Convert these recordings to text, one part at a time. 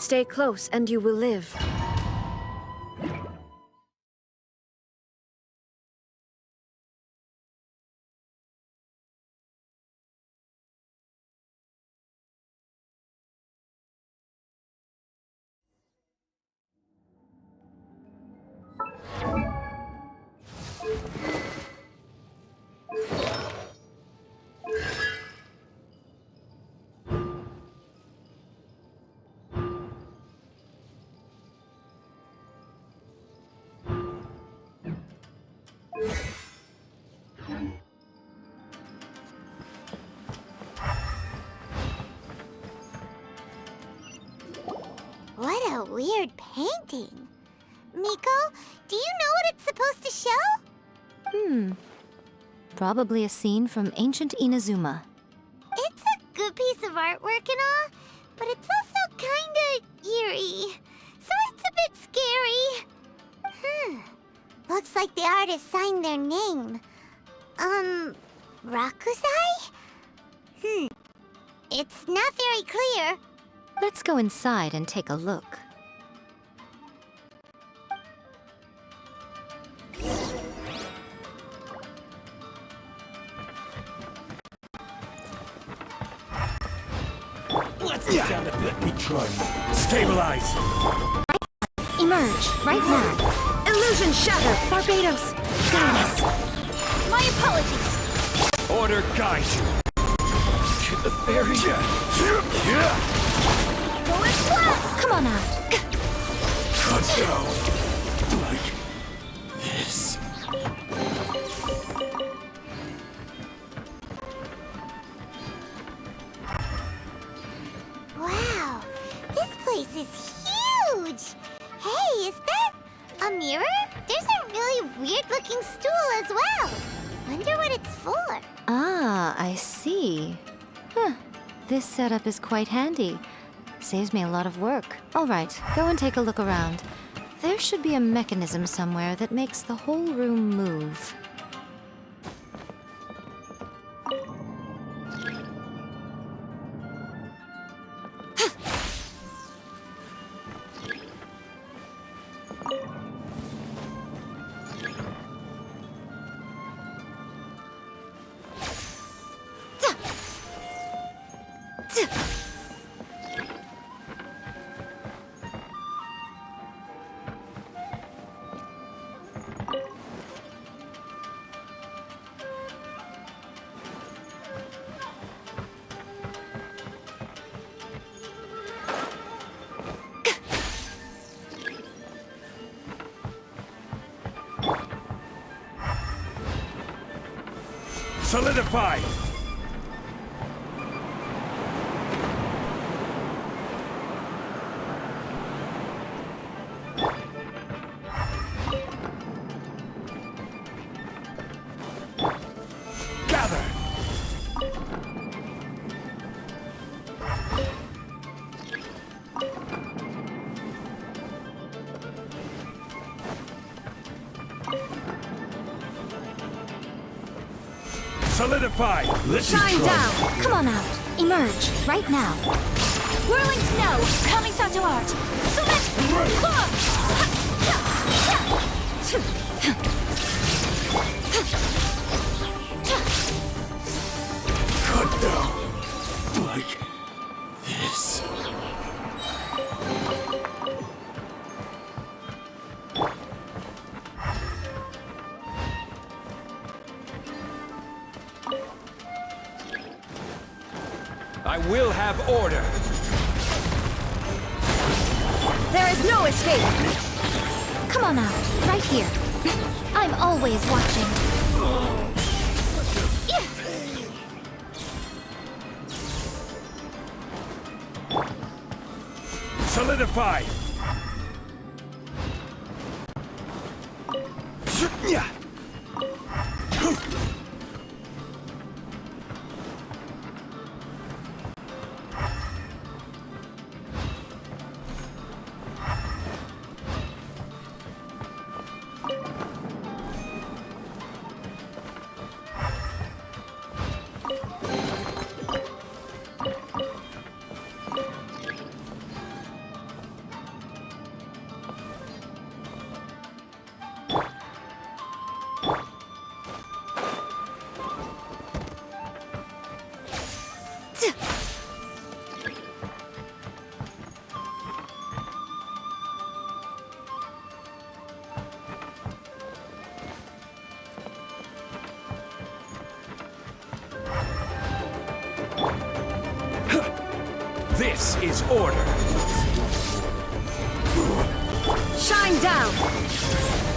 Stay close and you will live. What a weird painting. Miko, do you know what it's supposed to show? Probably a scene from ancient Inazuma. It's a good piece of artwork and all, but it's also kinda eerie. So it's a bit scary. Looks like the artist signed their name. Rakusai? It's not very clear. Let's go inside and take a look. Let's get down a bit. We try. Stabilize. Emerge, right now. Illusion shatter! Barbados! Guide us. My apologies. Order guide you. To the very Going flat! Come on out. cut down. Like this. Wow, this place is huge! Hey, is that a mirror? There's a really weird-looking stool as well. Wonder what it's for. Ah, I see. This setup is quite handy. Saves me a lot of work. All right, go and take a look around. There should be a mechanism somewhere that makes the whole room move. Solidify. Gather. Solidify. Let's Shine try. down! Come on out. Emerge, right now. Whirling snow, coming to art. Cut down. Like this. I will have order. There is no escape! Come on out, right here. I'm always watching. Solidify. This is order. Shine down!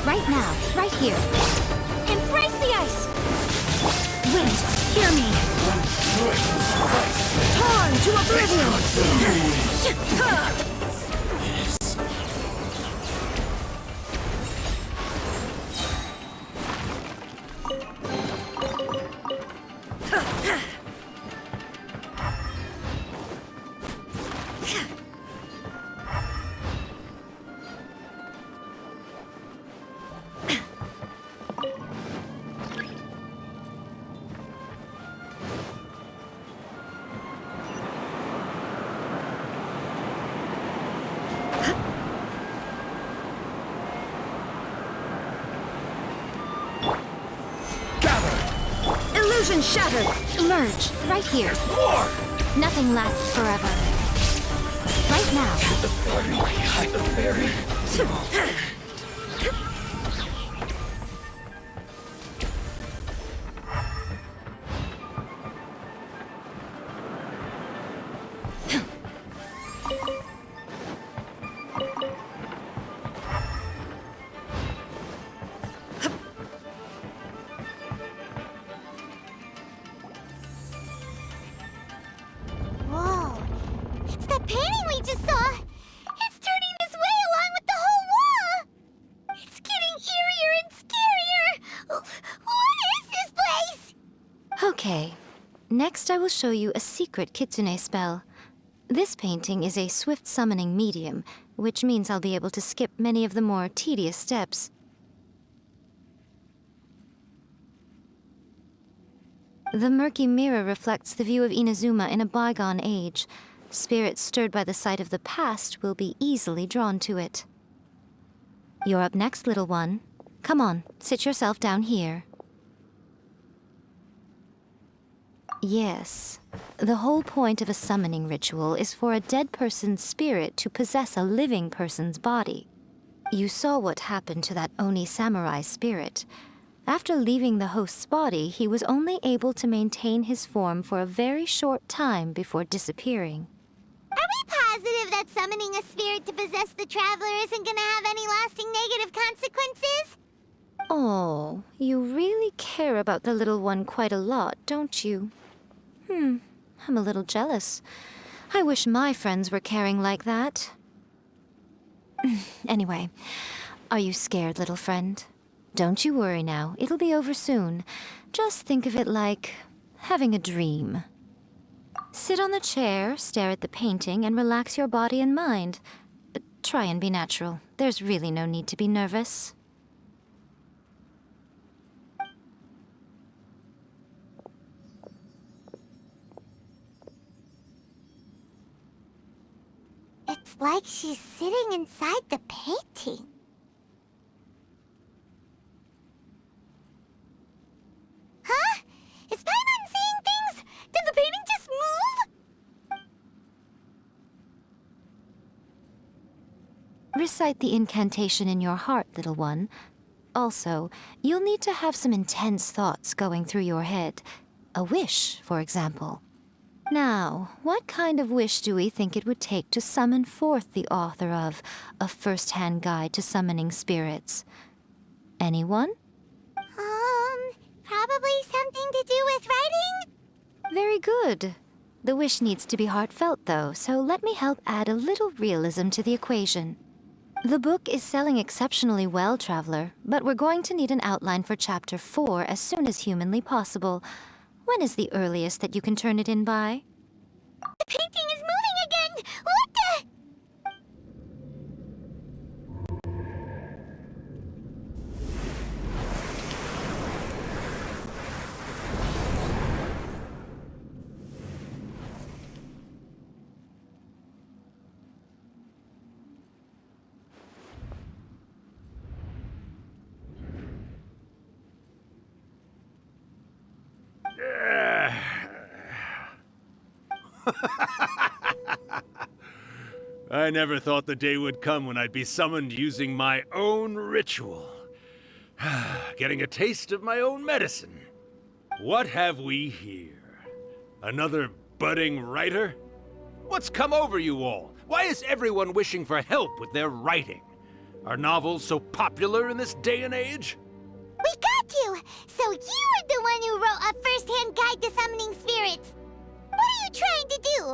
Right now, right here. Embrace the ice! Wind, hear me. Torn to oblivion! Illusion shattered! Emerge, right here. More! Nothing lasts forever. Right now. Whoa. It's that painting we just saw. It's turning this way along with the whole wall. It's getting eerier and scarier. What is this place? Okay. Next, I will show you a secret kitsune spell. This painting is a swift summoning medium, which means I'll be able to skip many of the more tedious steps. The murky mirror reflects the view of Inazuma in a bygone age. Spirits stirred by the sight of the past will be easily drawn to it. You're up next, little one. Come on, sit yourself down here. Yes. The whole point of a summoning ritual is for a dead person's spirit to possess a living person's body. You saw what happened to that Oni samurai spirit. After leaving the host's body, he was only able to maintain his form for a very short time before disappearing. Are we positive that summoning a spirit to possess the traveler isn't gonna have any lasting negative consequences? Oh, you really care about the little one quite a lot, don't you? I'm a little jealous. I wish my friends were caring like that. Anyway, are you scared, little friend? Don't you worry now, it'll be over soon. Just think of it like having a dream. Sit on the chair, stare at the painting, and relax your body and mind. Try and be natural. There's really no need to be nervous. It's like she's sitting inside the painting. Huh? Is Paimon seeing things? Did the painting just move? Recite the incantation in your heart, little one. Also, you'll need to have some intense thoughts going through your head. A wish, for example. Now, what kind of wish do we think it would take to summon forth the author of A First-Hand Guide to Summoning Spirits? Anyone? Probably something to do with writing? Very good. The wish needs to be heartfelt, though, so let me help add a little realism to the equation. The book is selling exceptionally well, Traveler, but we're going to need an outline for Chapter 4 as soon as humanly possible. When is the earliest that you can turn it in by? The painting is moving again! What the? I never thought the day would come when I'd be summoned using my own ritual. Getting a taste of my own medicine. What have we here? Another budding writer? What's come over you all? Why is everyone wishing for help with their writing? Are novels so popular in this day and age? We got you! So you were the one who wrote a first-hand guide to summoning spirits. What are you trying to do,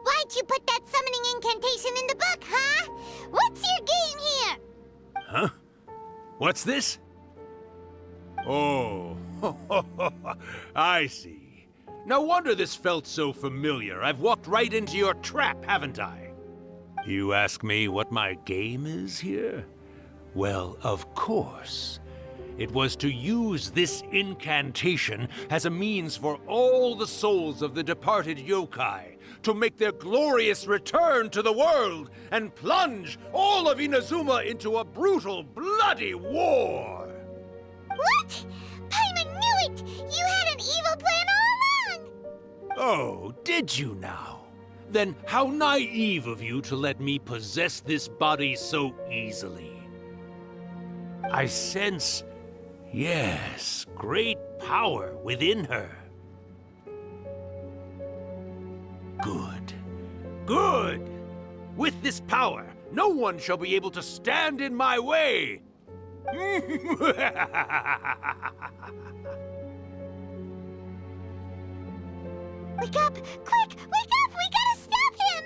Why'd you put that summoning incantation in the book, huh? What's your game here? Huh? What's this? Oh, I see. No wonder this felt so familiar. I've walked right into your trap, haven't I? You ask me what my game is here? Well, of course. It was to use this incantation as a means for all the souls of the departed yokai to make their glorious return to the world and plunge all of Inazuma into a brutal, bloody war! What? Paimon knew it! You had an evil plan all along! Oh, did you now? Then how naive of you to let me possess this body so easily. I sense, yes, great power within her. Good. Good! With this power, no one shall be able to stand in my way! Wake up! Quick! Wake up! We gotta stop him!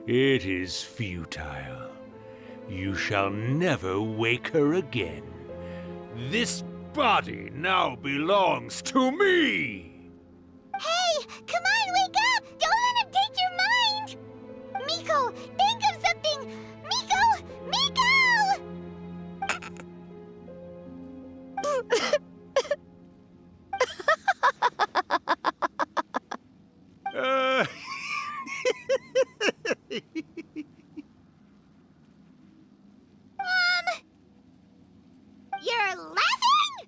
It is futile. You shall never wake her again. This body now belongs to me! Hey! Come on, wake up! Don't let him take your mind! Miko, think of something! Miko! Miko! You're laughing?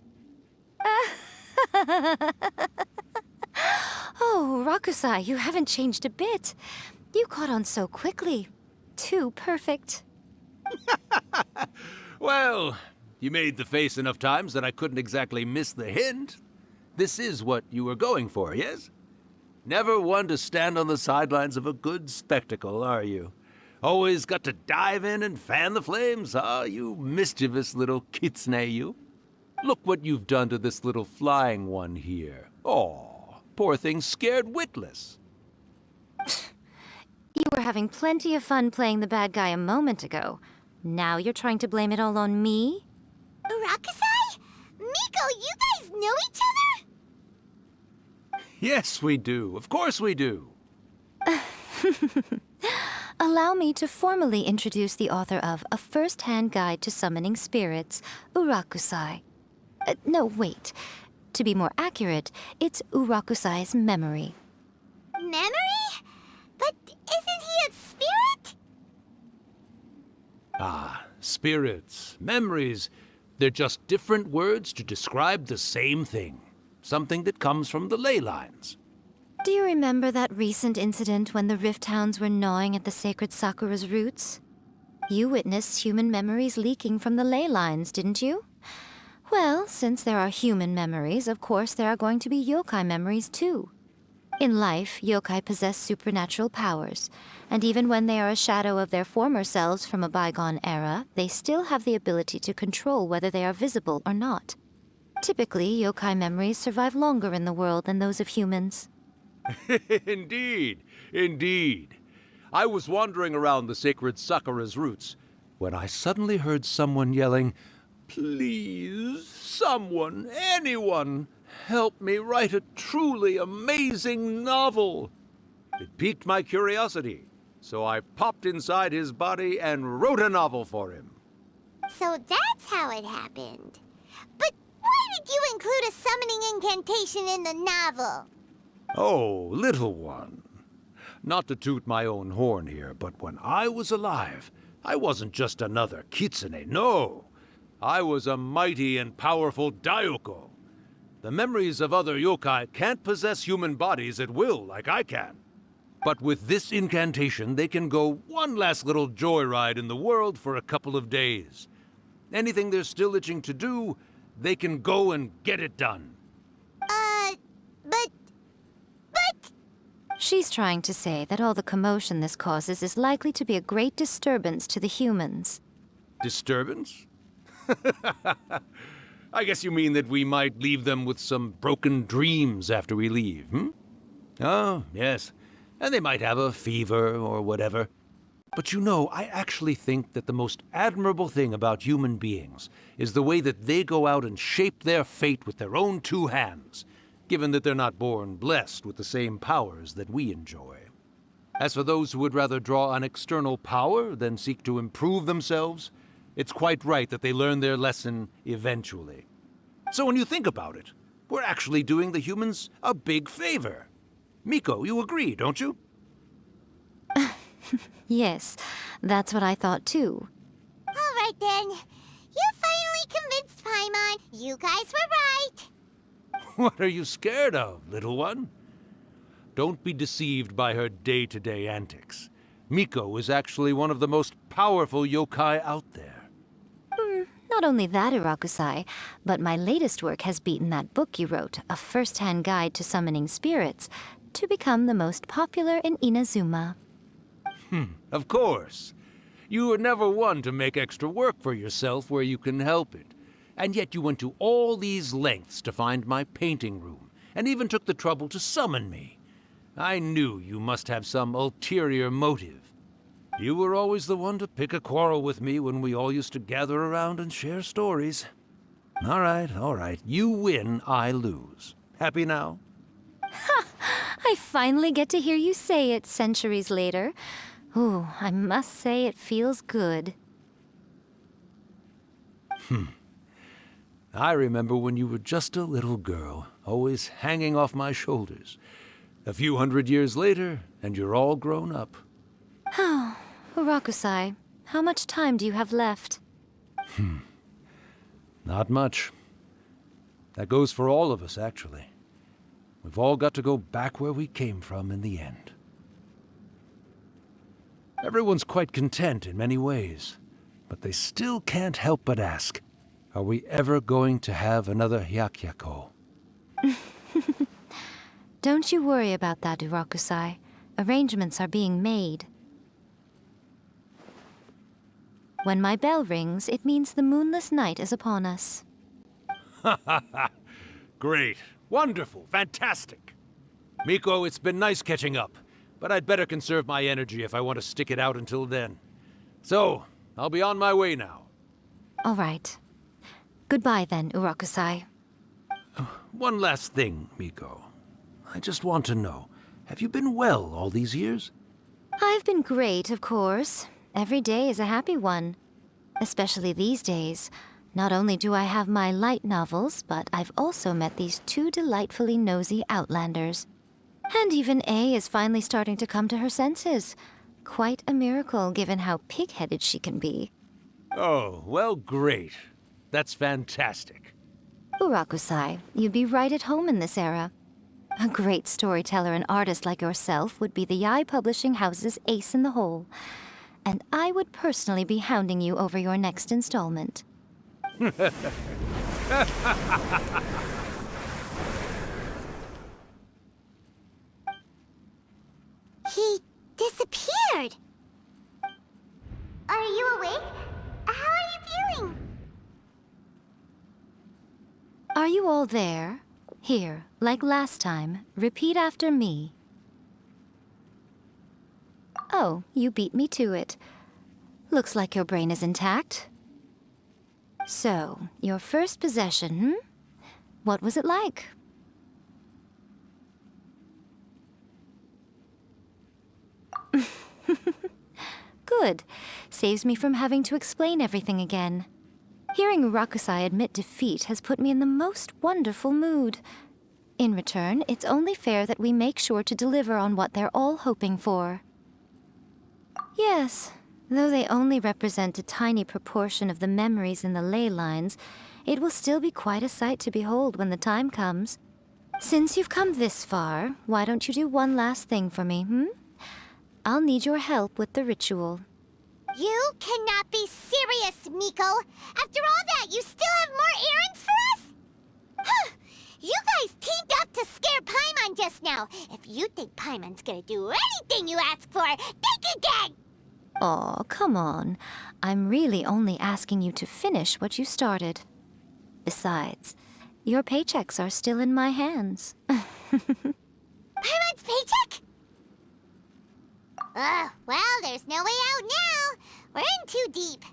Oh, Rakusai, you haven't changed a bit. You caught on so quickly. Too perfect. Well, you made the face enough times that I couldn't exactly miss the hint. This is what you were going for, yes? Never one to stand on the sidelines of a good spectacle, are you? Always got to dive in and fan the flames, huh? You mischievous little kitsune, you. Look what you've done to this little flying one here. Aw, poor thing scared witless. You were having plenty of fun playing the bad guy a moment ago. Now you're trying to blame it all on me? Rakusai? Miko, you guys know each other? Yes, we do. Of course we do. Allow me to formally introduce the author of A First-Hand Guide to Summoning Spirits, Urakusai. No, wait. To be more accurate, it's Urakusai's memory. Memory? But isn't he a spirit? Ah, spirits, memories. They're just different words to describe the same thing. Something that comes from the ley lines. Do you remember that recent incident when the Rift Hounds were gnawing at the sacred Sakura's roots? You witnessed human memories leaking from the ley lines, didn't you? Well, since there are human memories, of course there are going to be yokai memories too. In life, yokai possess supernatural powers, and even when they are a shadow of their former selves from a bygone era, they still have the ability to control whether they are visible or not. Typically, yokai memories survive longer in the world than those of humans. Indeed, indeed. I was wandering around the sacred Sakura's roots when I suddenly heard someone yelling, "Please, someone, anyone, help me write a truly amazing novel." It piqued my curiosity, so I popped inside his body and wrote a novel for him. So that's how it happened. But why did you include a summoning incantation in the novel? Oh, little one. Not to toot my own horn here, but when I was alive, I wasn't just another kitsune, no. I was a mighty and powerful Daiyoko. The memories of other yokai can't possess human bodies at will like I can. But with this incantation, they can go one last little joyride in the world for a couple of days. Anything they're still itching to do, they can go and get it done. But She's trying to say that all the commotion this causes is likely to be a great disturbance to the humans. Disturbance? I guess you mean that we might leave them with some broken dreams after we leave, hmm? Oh, yes. And they might have a fever or whatever. But you know, I actually think that the most admirable thing about human beings is the way that they go out and shape their fate with their own two hands, given that they're not born blessed with the same powers that we enjoy. As for those who would rather draw on external power than seek to improve themselves, it's quite right that they learn their lesson eventually. So when you think about it, we're actually doing the humans a big favor. Miko, you agree, don't you? Yes, that's what I thought too. All right then. You finally convinced Paimon. You guys were right. What are you scared of, little one? Don't be deceived by her day-to-day antics. Miko is actually one of the most powerful yokai out there. Not only that, Irakusai, but my latest work has beaten that book you wrote, A First-Hand Guide to Summoning Spirits, to become the most popular in Inazuma. Of course. You were never one to make extra work for yourself where you can help it. And yet you went to all these lengths to find my painting room, and even took the trouble to summon me. I knew you must have some ulterior motive. You were always the one to pick a quarrel with me when we all used to gather around and share stories. All right. You win, I lose. Happy now? I finally get to hear you say it centuries later. Ooh, I must say it feels good. I remember when you were just a little girl, always hanging off my shoulders. A few 100 years later, and you're all grown up. Oh, Urakusai, how much time do you have left? Not much. That goes for all of us, actually. We've all got to go back where we came from in the end. Everyone's quite content in many ways, but they still can't help but ask, are we ever going to have another Hyakyako? Don't you worry about that, Urakusai. Arrangements are being made. When my bell rings, it means the moonless night is upon us. Great. Wonderful. Fantastic. Miko, it's been nice catching up, but I'd better conserve my energy if I want to stick it out until then. So, I'll be on my way now. All right. Goodbye then, Urakusai. One last thing, Miko. I just want to know, have you been well all these years? I've been great, of course. Every day is a happy one. Especially these days. Not only do I have my light novels, but I've also met these two delightfully nosy outlanders. And even A is finally starting to come to her senses. Quite a miracle, given how pig-headed she can be. Oh, well, great. That's fantastic. Urakusai, you'd be right at home in this era. A great storyteller and artist like yourself would be the Yae Publishing House's ace in the hole. And I would personally be hounding you over your next installment. He disappeared. Are you awake? How are you feeling? Are you all there? Here, like last time, repeat after me. Oh, you beat me to it. Looks like your brain is intact. So, your first possession, What was it like? Good. Saves me from having to explain everything again. Hearing Rakusai admit defeat has put me in the most wonderful mood. In return, it's only fair that we make sure to deliver on what they're all hoping for. Yes, though they only represent a tiny proportion of the memories in the ley lines, it will still be quite a sight to behold when the time comes. Since you've come this far, why don't you do one last thing for me, I'll need your help with the ritual. You cannot be serious, Miko! After all that, you still have more errands for us? You guys teamed up to scare Paimon just now. If you think Paimon's gonna do anything you ask for, think again! Aw, come on. I'm really only asking you to finish what you started. Besides, your paychecks are still in my hands. Paimon's paycheck? Well, there's no way out now. We're in too deep.